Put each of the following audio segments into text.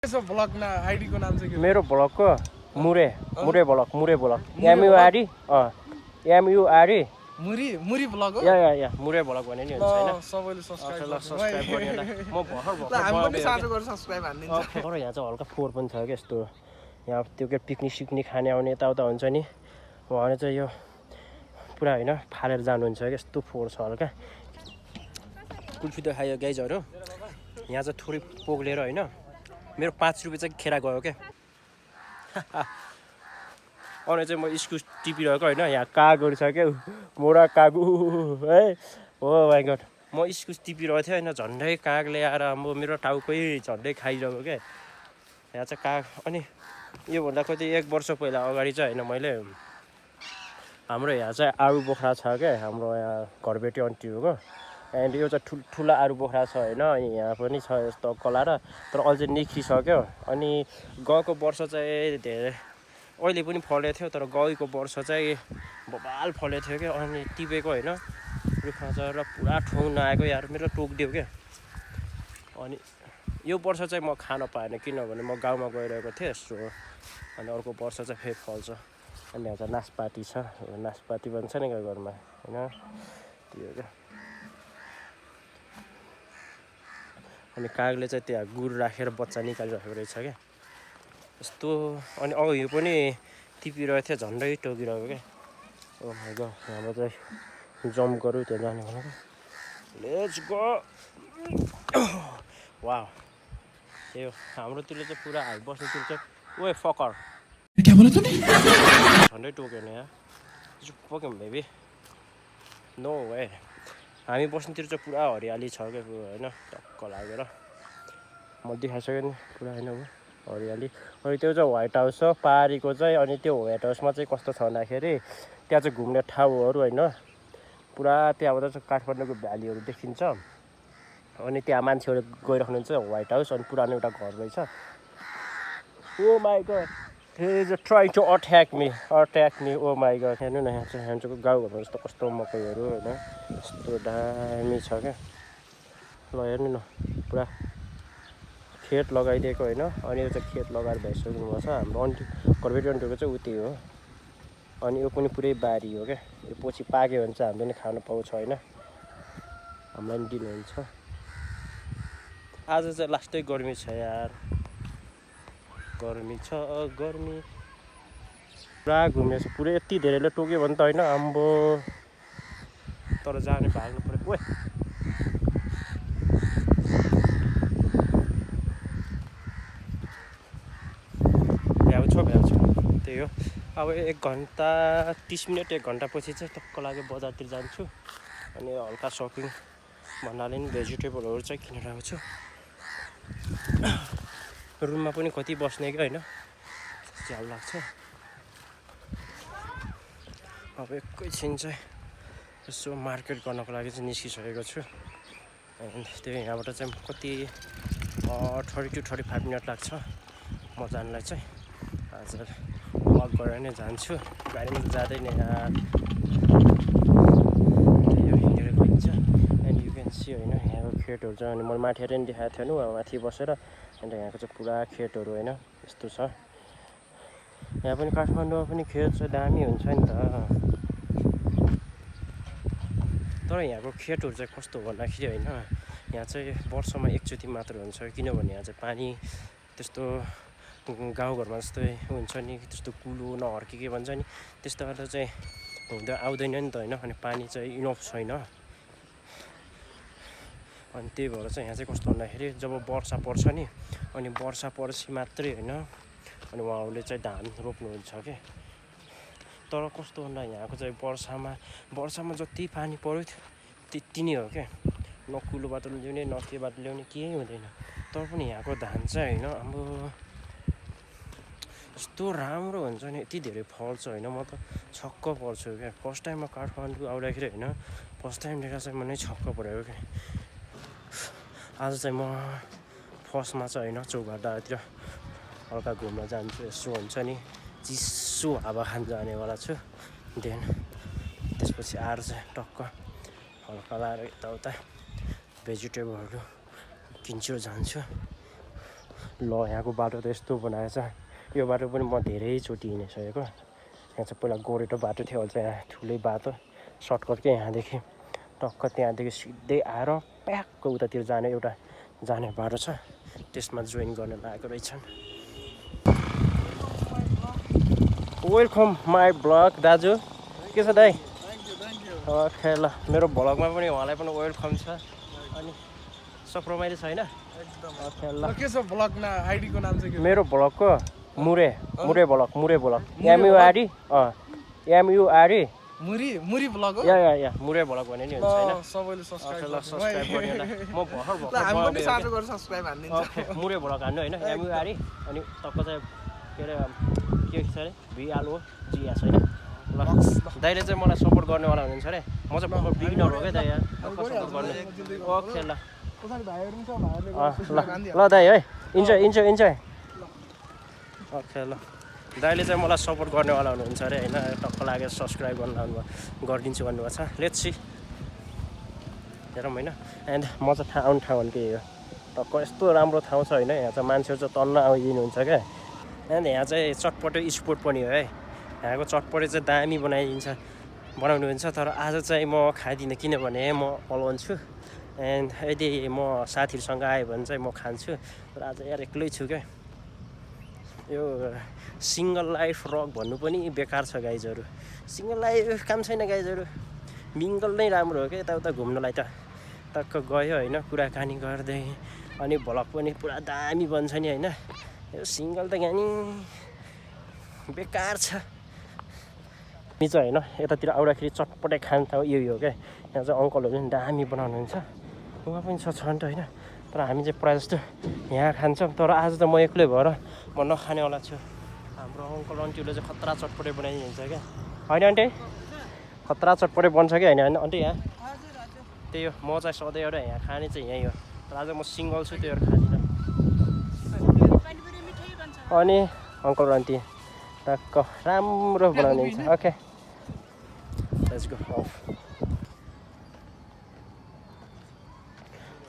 Blog ना ID को नाम चाहिँ के मेरो ब्लग को मुरे ब्लग MURE MURE मुरी ब्लग हो या मुरे ब्लग भने नि हुन्छ हैन सबैले सब्स्क्राइब सब्स्क्राइब गर्नुलाई म भर्खर हामी पनि साथो गरेर सब्स्क्राइब हान्दिन्छ तर यहाँ चाहिँ हल्का फोहोर पनि छ के यस्तो यहाँ त्यो के पिकनिक सिकनिक खाने आउने यताउता हुन्छ नि उहाँले चाहिँ यो पुरा हैन फालेर जानुहुन्छ के यस्तो फोहोर छ हल्का कुल्फी त खायो गाइजहरु यहाँ चाहिँ थोरै पोग्लेर हैन मेरो 5 रुपैयाँ चाहिँ खेरा गयो के अनि चाहिँ म इस्कुस टिपिरहेको हैन यहाँ कागहरु छ के मोरा कागु है हो माइ गॉड म इस्कुस टिपिरहेको थिएँ हैन झन्डै कागले आएर म मेरो टाउकै झन्डै खाइरहेको के यहाँ चाहिँ काग अनि यो भन्दा कति 1 वर्ष पहिला अगाडि चाहिँ हैन मैले हाम्रो यहाँ चाहिँ आरु बोखरा छ के हाम्रो यहाँ घरबेटी अन्टीहरुको एन्ड यो चाहिँ ठुला आरु बोखरा छ हैन यहाँ पनि छ यस्तो कला र तर अझै निखिसक्यो अनि गएको वर्ष चाहिँ धेरै अहिले पनि फलेको थियो तर गएको वर्ष चाहिँ बबाल फलेको थियो के अनि टिपेको हैन रुखमा चाहिँ र पुरा ठोङ नआएको यार मेरो टोक्दियो के अनि यो वर्ष चाहिँ म खान पाएन किनभने म गाउँमा गइरहेको थिएँ सो अनि अर्को वर्ष चाहिँ फेरि फल्छ अनि यहाँ चाहिँ नासपाती छ नासपाती भन्छ नि घरमा हैन त्यो के अनि कागले चाहिँ त्यहाँ गुड राखेर बच्चा निकालिरहेको रहेछ के यस्तो अनि यो पनि टिपिरहेको थियो झन्डै टोकिरहेको के ओ माइ गॉड हाम्रो चाहिँ जम्प गरौँ त्यहाँ जाने भनेको लेट्स गो वाउ यो हाम्रोतिर चाहिँ पुरा हाई बस्नुतिर चाहिँ ओए फकर क्या बोला तूने झन्डै टोक्यो नि यहाँ पोक्यौँ बेबी नो वे हामी बस्नुतिर चाहिँ पुरा हरियाली छ के हैन टक्क लागेर म देखाइसकेँ नि पुरा हैन हरियाली अनि त्यो चाहिँ व्हाइट हाउस छ पारीको चाहिँ अनि त्यो व्हाइट हाउसमा चाहिँ कस्तो छ भन्दाखेरि त्यहाँ चाहिँ घुम्ने ठाउँहरू हैन पुरा त्यहाँबाट चाहिँ काठमाडौँको भ्यालीहरू देखिन्छ अनि त्यहाँ मान्छेहरू गइराख्नुहुन्छ व्हाइट हाउस अनि पुरानो एउटा घर रहेछ oh my god he is trying to attack me oh my god हेर्नु न यहाँ चाहिँ गाउँघरमा जस्तो कस्तो मकैहरू हैन यस्तो दामी छ क्या ल हेर्नु न पुरा खेत लगाइदिएको हैन अनि यो चाहिँ खेत लगाएर भइसक्नु भएको छ हाम्रो अन्टी घरबेटी अन्टीको चाहिँ उतै हो अनि यो पनि पुरै बारी हो क्या यो पछि पाक्यो भने चाहिँ हामीले नि खान पाउँछ हैन हामीलाई नि दिनुहुन्छ आज चाहिँ लास्टै गर्मी छ यार गर्मी छ गर्मी पुरा घुमेछ पुरै यति धेरैले टोक्यो भने त हैन आम्बो तर जाने भाग्नु पर्यो ओए भ्याउ छ त्यही हो अब 1 घन्टा 30 मिनेट 1 घन्टा पछि चाहिँ टक्क लाग्यो बजारतिर जान्छु अनि हल्का सपिङ भन्नाले नि भेजिटेबलहरू चाहिँ किनेर आउँछु रुममा पनि कति बस्ने के हैन झ्याल लाग्छ अब एकैछिन चाहिँ यसो मार्केट गर्नको लागि चाहिँ निस्किसकेको छु अनि त्यो यहाँबाट चाहिँ कति 30 to 35 मिनेट लाग्छ म जानलाई चाहिँ आज वक गरेर नै जान्छु गाडीमा जाँदैन यार यो हिँडेर गइन्छ एन्ड यु क्यान सी हैन यहाँको खेतहरू चाहिँ अनि मैले माथि हेरेर नि देखाएको थिएँ नि माथि बसेर अन्त यहाँको चाहिँ पुरा खेतहरू हैन यस्तो छ यहाँ पनि काठमाडौँमा पनि खेत चाहिँ दामी हुन्छ नि त तर यहाँको खेतहरू चाहिँ कस्तो भन्दाखेरि हैन यहाँ चाहिँ वर्षमा एकचोटि मात्र हुन्छ किनभने यहाँ चाहिँ पानी त्यस्तो गाउँघरमा जस्तै हुन्छ नि त्यस्तो कुलो नहर्के के भन्छ नि त्यस्तो गर्दा चाहिँ हुँदा आउँदैन नि त हैन अनि पानी चाहिँ इनफ छैन अनि त्यही भएर चाहिँ यहाँ चाहिँ कस्तो भन्दाखेरि जब वर्षा पर्छ नि अनि वर्षा पर्छ मात्रै हैन अनि उहाँहरूले चाहिँ धान रोप्नुहुन्छ के तर कस्तो भन्दा यहाँको चाहिँ वर्षामा जति पानी पर्यो त्यति नै हो के न कुलोबाट ल्याउने न केबाट ल्याउने केही हुँदैन तर पनि यहाँको धान चाहिँ हैन हाम्रो यस्तो राम्रो हुन्छ नि यति धेरै फल्छ हैन म त छक्क पर्छु क्या फर्स्ट टाइममा काठमाडौँ आउँदाखेरि हैन फर्स्ट टाइम देख्दा चाहिँ म नै छक्क परेको क्या आज चाहिँ म फर्स्टमा चाहिँ हैन चौघाटातिर हल्का घुम्न जान्छु यसो हुन्छ नि चिसो हावा खान जानेवाला छु देन त्यसपछि आएर चाहिँ टक्क हल्का लाएर यताउता भेजिटेबलहरू किन्छु जान्छु ल यहाँको बाटो त यस्तो बनाएछ यो बाटो पनि म धेरैचोटि हिँडिसकेको यहाँ चाहिँ पहिला गोरेटो बाटो थियो अहिले चाहिँ यहाँ ठुलै बाटो सर्टकटकै यहाँदेखि टक्क त्यहाँदेखि सिधै आएर प्याकको उतातिर जाने बाटो छ त्यसमा जोइन गर्न लागेको रहेछन् वेलकम माई ब्लग दाजु के छ दाइ ओके ल मेरो भ्लगमा पनि उहाँलाई पनि वेलकम छ अनि सब रमाइलो छ होइन ओके ल के छ ब्लगमा आइडीको नाम चाहिँ के मेरो भ्लगको मुरे भ्लग एमयुआरई एमयुआरई मुरी ब्लग हो या मुरे भ्लग भने नि हुन्छ हैन सबैले सब्स्क्राइब ल सब्स्क्राइब गर्ने होला म भर्खर हामी पनि साझा गरेर सब्स्क्राइब हान्दिन्छ ओके मुरे भ्लग हान्नु हैन एमयुआरई अनि टक्क चाहिँ के अरे के छ अरे भिआलओ जिएस हैन ल दाइले चाहिँ मलाई सपोर्ट गर्नेवाला हुनुहुन्छ अरे म चाहिँ भर्खर बिगिनर हो क्या दाइ यहाँ सपोर्ट गर्ने ओके ल पछाडि भाइहरु पनि छ भाइहरुले ल दाइ है इन्जोय ओके ल दाइले चाहिँ मलाई सपोर्ट गर्नेवाला हुनुहुन्छ अरे होइन टक्क लागेर सब्सक्राइब गरिदिन्छु भन्नुभएको छ लेट्स सी हेरौँ होइन एन्ड म चाहिँ ठाउँ के हो टक्क यस्तो राम्रो ठाउँ छ होइन यहाँ चाहिँ मान्छेहरू चाहिँ तन्न आइदिनुहुन्छ क्या एन्ड यहाँ चाहिँ चटपटे स्पोट पनि हो है यहाँको चटपटे चाहिँ दामी बनाउनुहुन्छ तर आज चाहिँ म खाइदिनँ किनभने म अलोन छु एन्ड यदि म साथीहरूसँग आयो भने चाहिँ म खान्छु तर आज यार एक्लै छु क्या यो सिङ्गल लाइफ रक भन्नु पनि बेकार छ गाइजहरू सिङ्गल लाइफ काम छैन गाइजहरू मिङ्गल नै राम्रो हो क्या यताउता घुम्नलाई त टक्क गयो होइन कुराकानी गर्दै अनि भ्लग पनि पुरा दामी बन्छ नि होइन यो सिङ्गल त यहाँ नि बेकार छ नि चाहिँ होइन यतातिर आउँदाखेरि चटपटे खान त यही हो क्या यहाँ चाहिँ अङ्कलहरू पनि दामी बनाउनुहुन्छ उहाँ पनि छ नि त होइन तर हामी चाहिँ प्रायः जस्तो यहाँ खान्छौँ तर आज त म एक्लै भएर म नखानेवाला छु हाम्रो अङ्कल आन्टीहरूले चाहिँ खतरा चटपटे बनाइदिन्छ क्या होइन आन्टी खतरा चटपटे बन्छ कि होइन आन्टी यहाँ त्यही हो म चाहिँ सधैँ एउटा यहाँ खाने चाहिँ यहीँ हो तर आज म सिङ्गल छु त्यो खाँदिनँ अनि अङ्कल आन्टी टक्क राम्रो बनाउने हुन्छ okay let's go of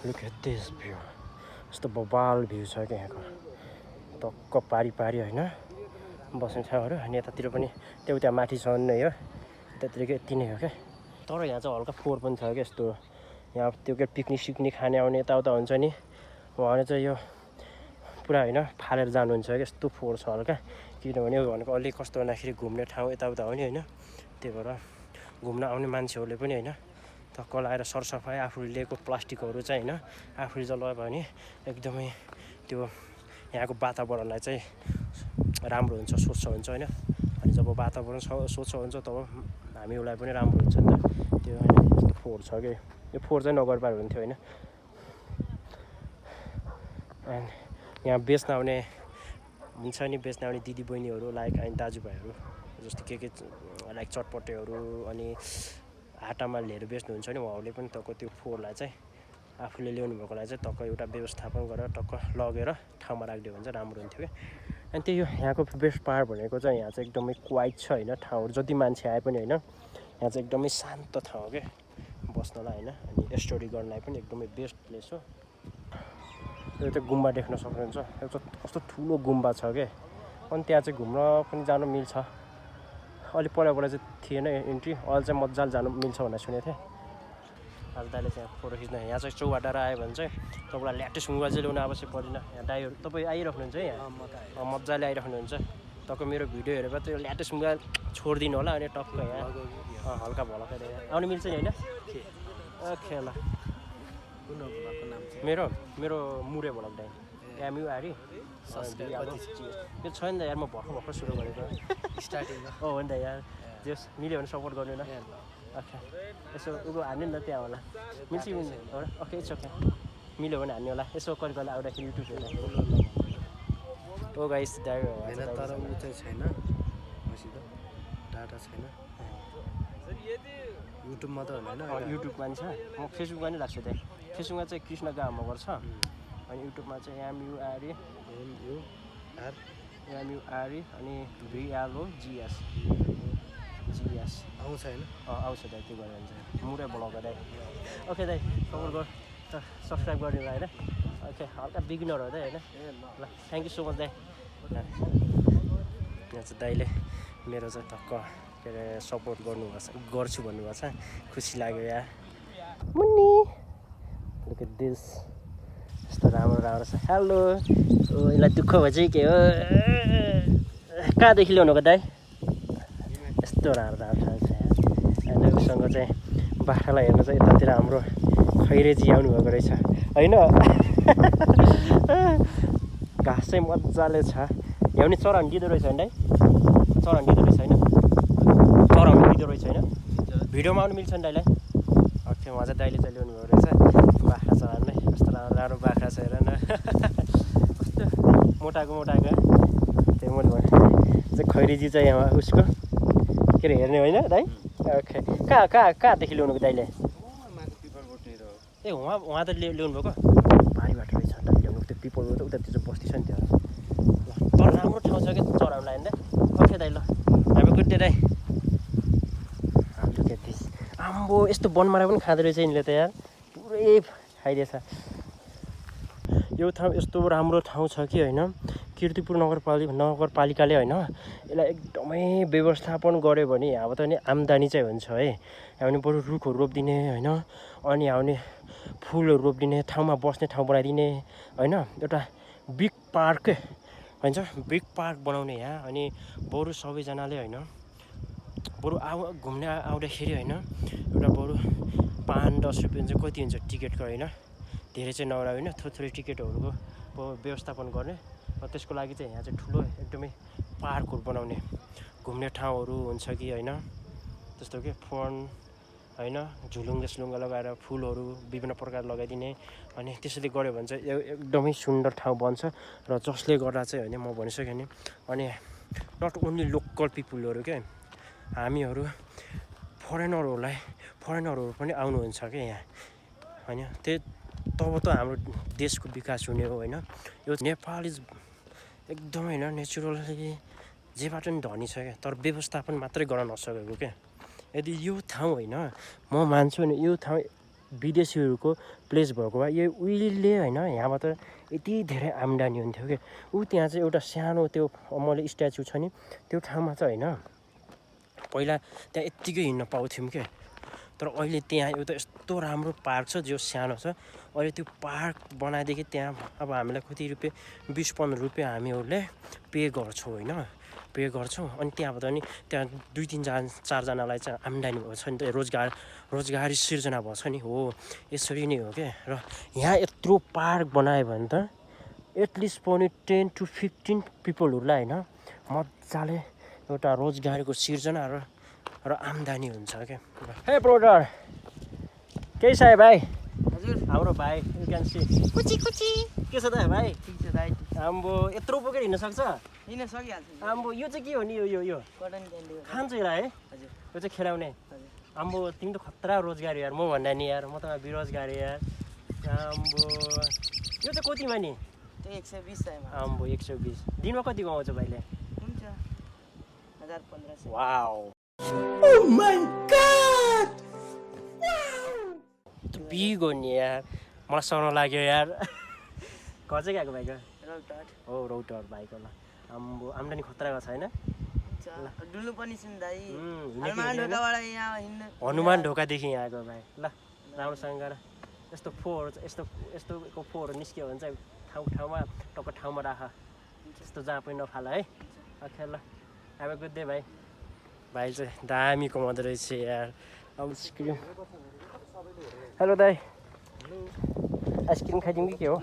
look at this view यस्तो बबाल भ्यू छ क्या यहाँको टक्क पारी होइन बस्ने ठाउँहरू अनि यतातिर पनि त्यहाँ माथिसम्म नै हो यतातिर यति नै हो क्या तर यहाँ चाहिँ हल्का फोहोर पनि छ क्या यस्तो यहाँ त्यो के पिकनिक खाने आउने यताउता हुन्छ नि उहाँले चाहिँ यो पुरा होइन फालेर जानुहुन्छ क्या यस्तो फोहोर छ हल्का किनभने भनेको अलिक कस्तो भन्दाखेरि घुम्ने ठाउँ यताउता हो नि होइन त्यही भएर घुम्न आउने मान्छेहरूले पनि होइन टक्क लगाएर सरसफाइ आफूले लिएको प्लास्टिकहरू चाहिँ होइन आफूले चाहिँ लगायो भने एकदमै त्यो यहाँको वातावरणलाई चाहिँ राम्रो हुन्छ स्वच्छ हुन्छ होइन अनि जब वातावरण स्वच्छ हुन्छ तब हामीलाई पनि राम्रो हुन्छ नि त त्यो होइन यस्तो फोहोर छ कि यो फोहोर चाहिँ नगरपार हुन्थ्यो होइन एन्ड यहाँ बेच्न आउने हुन्छ नि बेच्न आउने दिदीबहिनीहरू लाइक अनि दाजुभाइहरू जस्तो के लाइक चटपटेहरू अनि आटामा लिएर बेच्नुहुन्छ नि उहाँहरूले पनि टक्क त्यो फोहोरलाई चाहिँ आफूले ल्याउनु भएकोलाई चाहिँ टक्क एउटा व्यवस्थापन गरेर टक्क लगेर ठाउँमा राखिदियो भने चाहिँ राम्रो हुन्थ्यो क्या अनि त्यही हो यहाँको बेस्ट पार्ट भनेको चाहिँ यहाँ चाहिँ एकदमै क्वाइट छ होइन ठाउँहरू जति मान्छे आए पनि होइन यहाँ चाहिँ एकदमै शान्त ठाउँ क्या बस्नलाई होइन अनि स्टोरी गर्नलाई पनि एकदमै बेस्ट प्लेस हो यो चाहिँ गुम्बा देख्न सक्नुहुन्छ एउटा कस्तो ठुलो गुम्बा छ क्या अनि त्यहाँ चाहिँ घुम्न पनि जानु मिल्छ अलिक पहिलाबाट चाहिँ थिएन इन्ट्री अहिले चाहिँ मजाले जानु मिल्छ भनेर सुनेको थिएँ आज दाइले चाहिँ फोटो खिच्न यहाँ चाहिँ चौबाटार आयो भने चाहिँ तपाईँलाई ल्याटेस्ट मोबाइल चाहिँ ल्याउनु आवश्यक पर्दैन यहाँ दाइहरू तपाईँ आइराख्नुहुन्छ है यहाँ मजाले आइराख्नुहुन्छ टक्क मेरो भिडियो हेरेर त्यो ल्याटेस्ट मोबाइल छोडिदिनु होला अनि टक्क यहाँ हल्का भलका आउनु मिल्छ नि होइन ओके ल मेरो मुरे भलक दाइ एमयुआरई यो छैन त यार म भर्खर सुरु गरेको स्टार्टिङ हो नि त यार जस मिल्यो भने सपोर्ट गर्नु न ओके यसो उयो हान्नु नि त त्यहाँ होला मिल्छ कि मिल्दैन हो ओके इट्स ओके मिल्यो भने हान्ने होला यसो कहिले कहिले आउँदाखेरि युट्युब हेर्दा ओ गाइस तर ऊ चाहिँ छैन मसित डाटा छैन युट्युबमा त होइन युट्युबमा नि छ म फेसबुकमा नि राख्छु त्यहाँ फेसबुकमा चाहिँ कृष्ण गाउँमा गर्छ अनि युट्युबमा चाहिँ एमयुआरई अनि भिआलओ जिएस आउँछ होइन आउँछ दाइ त्यो गरेर हुन्छ मुरै भ्लग दाइ ओके दाइ सपोर्ट गर सब्सक्राइब गरिदिनु होइन ओके हल्का बिगिनर हो दाइ होइन ल थ्याङ्क यू सो मच दाइ यहाँ चाहिँ दाइले मेरो चाहिँ टक्क के अरे सपोर्ट गर्छु भन्नुभएको छ खुसी लाग्यो यार मुन्नी लुक एट दिस यस्तो राम्रो छ हेलो यसलाई दुःख भएछ के हो कहाँदेखि ल्याउनुको दाइ यस्तो राम्रो ठाउँ छ होइन उसँग चाहिँ बाख्रालाई हेर्नु चाहिँ यतातिर हाम्रो खैरेजी आउनुभएको रहेछ होइन घाँस चाहिँ मजाले छ यहाँ पनि चराहरू दिँदो रहेछ होइन दाइ चराहरू दिँदो रहेछ होइन चराहरू दिँदो रहेछ होइन भिडियोमा आउनु मिल्छ नि दाइलाई ओके उहाँ चाहिँ दाइले चाहिँ ल्याउनु भएको रहेछ बाख्रा चराहरू नै कस्तो राम्रो बाख्रा छ हेर न कस्तो मोटाको त्यो मैले भने चाहिँ खैरेजी चाहिँ यहाँ उसको के अरे हेर्ने होइन दाइ ओके कहाँदेखि ल्याउनुको दाइले ए उहाँ त ल्याउनु भएको भारी बाटो रहेछ दाइ ल्याउनुको त्यो पिपल त उतातिर बस्ती छ नि त्यो तर राम्रो ठाउँ छ क्या चराहरूलाई होइन ओके दाइ ल हामी गुड डे दाइ आम्बो यस्तो बनमारा पनि खाँदो रहेछ यिनीहरूले त यार पुरै खाइदिएछ यो ठाउँ यस्तो राम्रो ठाउँ छ कि होइन कीर्तिपुर नगरपालिकाले होइन यसलाई एकदमै व्यवस्थापन गर्यो भने अब त नि आम्दानी चाहिँ हुन्छ है हामी बरु रुखहरू रोपिदिने होइन अनि हामी फुलहरू रोपिदिने ठाउँमा बस्ने ठाउँ बनाइदिने होइन एउटा बिग पार्क भन्छ बिग पार्क बनाउने यहाँ अनि बरु सबैजनाले होइन बरु घुम्न आउँदाखेरि होइन एउटा बरु 5-10 रुपियाँ चाहिँ कति हुन्छ टिकटको होइन धेरै चाहिँ नराम्रो होइन थोरै टिकटहरूको व्यवस्थापन गर्ने त्यसको लागि चाहिँ यहाँ चाहिँ ठुलो एकदमै पार्कहरू बनाउने घुम्ने ठाउँहरू हुन्छ कि होइन त्यस्तो के फोन होइन झुलुङ्गा लगाएर फुलहरू विभिन्न प्रकार लगाइदिने अनि त्यसरी गऱ्यो भने चाहिँ एकदमै सुन्दर ठाउँ बन्छ र जसले गर्दा चाहिँ होइन म भनिसकेँ नि अनि नट ओन्ली लोकल पिपुलहरू क्या हामीहरू फरेनरहरू पनि आउनुहुन्छ क्या यहाँ होइन तब त हाम्रो देशको विकास हुने हो होइन यो नेपाल इज एकदमै होइन नेचुरली जेबाट नि धनी छ क्या तर व्यवस्थापन मात्रै गर्न नसकेको क्या यदि यो ठाउँ होइन म मान्छु भने यो ठाउँ विदेशीहरूको प्लेस भएको भए यो उहिले होइन यहाँबाट यति धेरै आम्दानी हुन्थ्यो क्या त्यहाँ चाहिँ एउटा सानो त्यो मैले स्ट्याचु छ नि त्यो ठाउँमा चाहिँ होइन पहिला त्यहाँ यत्तिकै हिँड्न पाउँथ्यौँ क्या तर अहिले त्यहाँ एउटा यस्तो राम्रो पार्क छ जो सानो छ अहिले त्यो पार्क बनाएदेखि त्यहाँ अब हामीलाई कति रुपियाँ 20-15 रुपियाँ हामीहरूले पे गर्छौँ होइन पे गर्छौँ अनि त्यहाँबाट नि त्यहाँ 2-3-4जनालाई चाहिँ आम्दानी भएको छ नि त रोजगारी सिर्जना भएको छ नि हो यसरी नै हो क्या र यहाँ यत्रो पार्क बनायो भने त एटलिस्ट पनि 10 to 15 पिपलहरूलाई होइन मजाले एउटा रोजगारीको सिर्जना र आम्दानी हुन्छ क्या हे ब्रोडर के छ भाइ हजुर हाम्रो भाइ यु क्यान सी कुची के छ त भाइ ठिक छ दाइ आम्बो यत्रो बोकेर हिँड्न सक्छ हिँड्न सकिहाल्छ आम्बो यो चाहिँ के हो नि यो कटन क्यान्डी खान्छ यसलाई है हजुर यो चाहिँ खेलाउने आम्बो तिमी त खतरा रोजगारी यार म भन्दा नि यार म त बेरोजगारी यार आम्बो यो चाहिँ कतिमा नि त्यो 120 चाहियो आम्बो 120 दिनमा कति कमाउँछ भाइले हुन्छ 1500 wow Oh my god! Big हो नि यार मलाई सर्न लाग्यो यार घर चाहिँ गएको भाइको रौतहट हो रौतहट भाइको ल आम्बो आम्दानी खतराको छ होइन डुल्नु पनि छ नि दाइ हिँड्ने हनुमान ढोकाबाट यहाँ हिँड्नु हनुमान ढोकादेखि यहाँ आएको भाइ ल राम्रोसँग गर यस्तो यस्तोको फोहोर निस्क्यो भने चाहिँ ठाउँमा टक्क ठाउँमा राख यस्तो जहाँ पनि नफाल है ओके ल हेभ अ गुड डे भाइ चाहिँ दामी कमाउँदो रहेछ यार आइसक्रिम हेलो दाइ आइसक्रिम खाइदिउँ कि के हो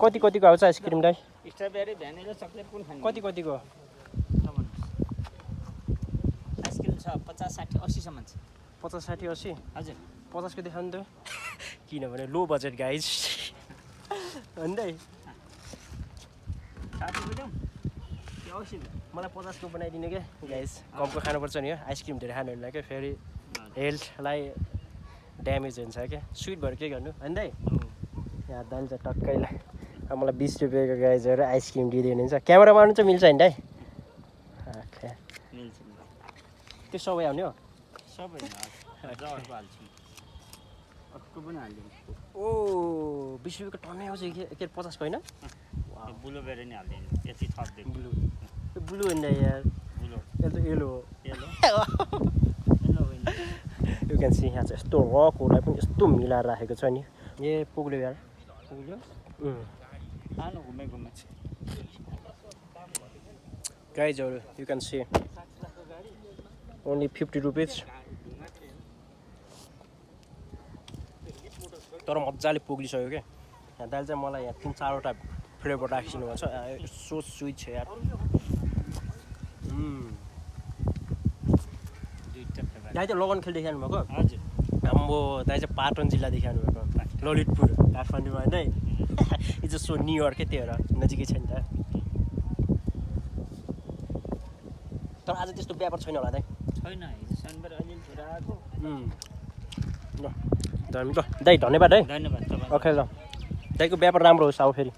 कतिको आउँछ आइसक्रिम दाइ स्ट्रबेरी भ्यानिला चक्लेट कुन खाने कतिको आइसक्रिम छ 50 60 80 सम्म छ 50 60 80 हजुर 50 को देखाउनु त किनभने लो बजेट गाइज भन्दै 60 को देऊ मलाई 50 को बनाइदिनु क्या गाइज कमको खानुपर्छ नि हो आइसक्रिम धेरै खानु हुन्न क्या फेरि हेल्थलाई ड्यामेज हुन्छ क्या स्विट भएर के गर्नु होइन दाइ यहाँ दाइले चाहिँ टक्कैलाई अब मलाई 20 रुपियाँको गाइजहरू आइसक्रिम दिइदिनु हुन्छ क्यामेरामा आउनु चाहिँ मिल्छ नि दाइ ओके मिल्छ त्यो सबै आउने हो सबै अर्को पनि हालिदिनु ओ 20 रुपियाँको टन्नै आउँछ के 50 होइन ब्लुबेरी नि हालिदिनु यति थपिदिनु ब्लू ब्लू होइन यार blue yellow yellow you can see यहाँ चाहिँ यस्तो रकहरूलाई पनि यस्तो मिलाएर राखेको छ नि ए पुग्यो यार पुग्यो सानो घुमे गाइजहरू you can see only 50 rupees तर मजाले पुगिसक्यो क्या यहाँ दाइले चाहिँ मलाई यहाँ 3-4वटा फ्लेभर राखिदिनु भएको छ सो स्विट छ यार दाइ चाहिँ लगन खेल देखाउनु भएको हजुर हाम्रो दाइ चाहिँ पाटन जिल्ला देखाउनु भएको ललितपुर काठमाडौँमा होइन है इज सो न्युयोर्क क्या त्यही भएर नजिकै छ नि त तर आज त्यस्तो व्यापार छैन होला दाइ छैन हिजो शनिबार अलिअलि छोरा आएको ल दाइ धन्यवाद है धन्यवाद तपाईँ ओके ल दाइको व्यापार राम्रो होस् अब फेरि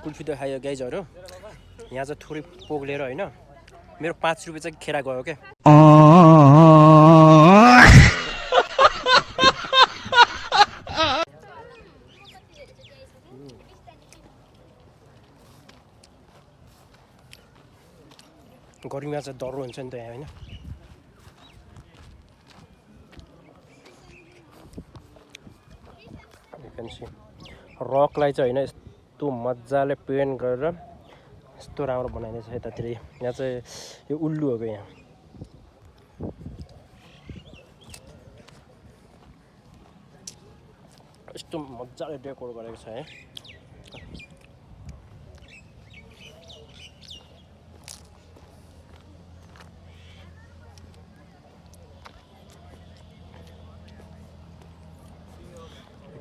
कुल्फी त खायो गाइजहरू यहाँ चाहिँ थोरै पोग्लेर होइन मेरो 5 रुपियाँ चाहिँ खेरा गयो क्या गर्मीमा चाहिँ डह्रो हुन्छ नि त यहाँ होइन रकलाई चाहिँ होइन यस्तो मजाले पेन्ट गरेर यस्तो राम्रो बनाइदिएछ यतातिर यहाँ चाहिँ यो उल्लु हो यहाँ यस्तो मजाले डेकोर गरेको छ है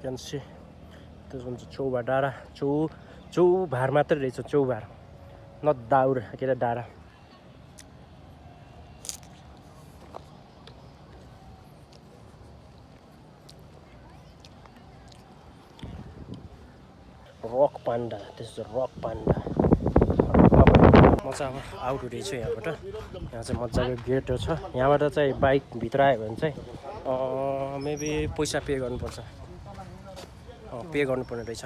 क्यान सी त्यो हुन्छ चौभार डाँडा चौभार मात्रै रहेछ चौभार न दाउर के अरे डाँडा रक पान्डा त्यसो रक पान्डा म चाहिँ अब आउट हुँदैछु यहाँबाट यहाँ चाहिँ मजाको गेटहरू छ यहाँबाट चाहिँ बाइक भित्र आयो भने चाहिँ मेबी पैसा पे गर्नुपर्छ पे गर्नुपर्ने रहेछ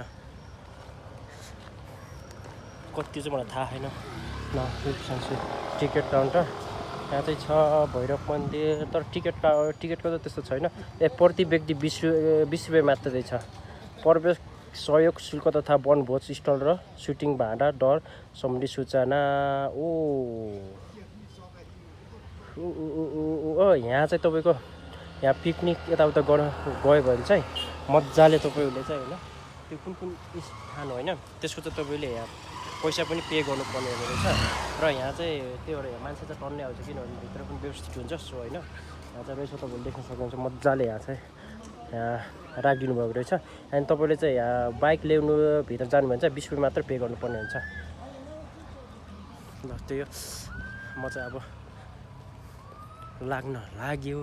कति चाहिँ मलाई थाहा छैन ल टिकट काउन्टर यहाँ चाहिँ छ भैरव मन्दिर तर टिकटको त त्यस्तो छैन प्रति व्यक्ति 20 रुपियाँ मात्रै रहेछ प्रवेश सहयोग शुल्क तथा वनभोज स्टल र सुटिङ भाँडा डर सम्बन्धी सूचना यहाँ चाहिँ तपाईँको यहाँ पिकनिक यताउता गर्न गयो भने चाहिँ मजाले तपाईँहरूले चाहिँ होइन त्यो कुन स्थान होइन त्यसको चाहिँ तपाईँले यहाँ पैसा पनि पे गर्नुपर्ने रहेछ र यहाँ चाहिँ त्यही भएर मान्छे चाहिँ टन्नै आउँछ किनभने भित्र पनि व्यवस्थित हुन्छ सो होइन यहाँ चाहिँ रहेछ तपाईँले देख्न सक्नुहुन्छ मजाले यहाँ चाहिँ यहाँ राखिदिनु भएको रहेछ अनि तपाईँले चाहिँ यहाँ बाइक ल्याउनु भित्र जानु भने चाहिँ 20 रुपियाँ मात्रै पे गर्नुपर्ने हुन्छ ल त्यही हो म चाहिँ अब लाग्न लाग्यो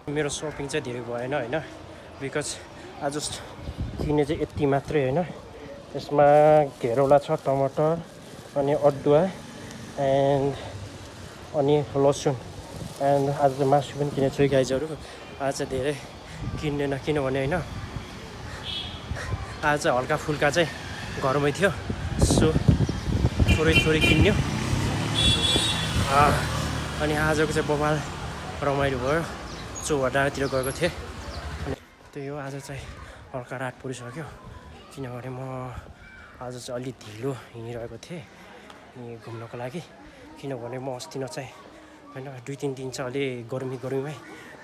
मेरो सपिङ चाहिँ धेरै भएन होइन बिकज आज किने चाहिँ यति मात्रै होइन यसमा घेरौला छ टमाटर अनि अदुवा एन्ड अनि लसुन एन्ड आज चाहिँ मासु पनि किनेको छु गाइजहरू आज चाहिँ धेरै किन्दैन किनभने होइन आज चाहिँ हल्का फुल्का चाहिँ घरमै थियो सो थोरै किन्यो अनि आजको चाहिँ बबाल रमाइलो भयो चौभार डाँडातिर गएको थिएँ अनि त्यही हो आज चाहिँ हल्का रात परिसक्यो किनभने म आज चाहिँ अलि ढिलो हिँडिरहेको थिएँ अनि घुम्नको लागि किनभने म अस्ति न चाहिँ होइन 2-3 दिन चाहिँ अलि गर्मीमै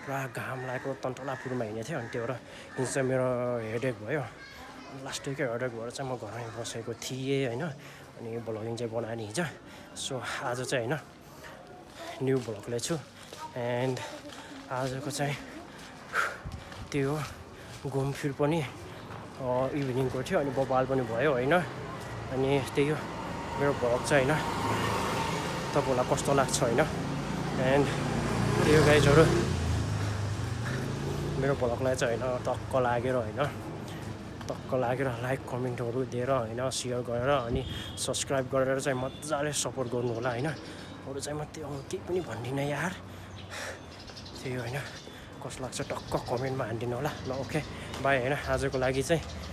पुरा घाम लागेको तन्तलापुरमा हिँडेको थिएँ अनि त्यो भएर हिजो चाहिँ मेरो हेडेक भयो लास्टकै हेडेक भएर चाहिँ म घरमै बसेको थिएँ होइन अनि भ्लगिङ चाहिँ बनाएँ हिजो सो आज चाहिँ होइन न्यू भ्लग ल्याएको छु एन्ड आजको चाहिँ त्यो घुमफिर पनि इभिनिङको थियो अनि बबाल पनि भयो होइन अनि त्यही हो मेरो भ्लग चाहिँ होइन तपाईँहरूलाई कस्तो लाग्छ होइन एन्ड त्यो गाइजहरू मेरो भ्लगलाई चाहिँ होइन टक्क लागेर होइन टक्क लागेर लाइक कमेन्टहरू दिएर होइन सेयर गरेर अनि सब्सक्राइब गरेर चाहिँ मजाले सपोर्ट गर्नु होला होइन अरू चाहिँ म त्यो केही पनि भन्दिनँ यार त्यही होइन कस्तो लाग्छ टक्क कमेन्टमा हानिदिनु होला ल ओके बाई होइन आजको लागि चाहिँ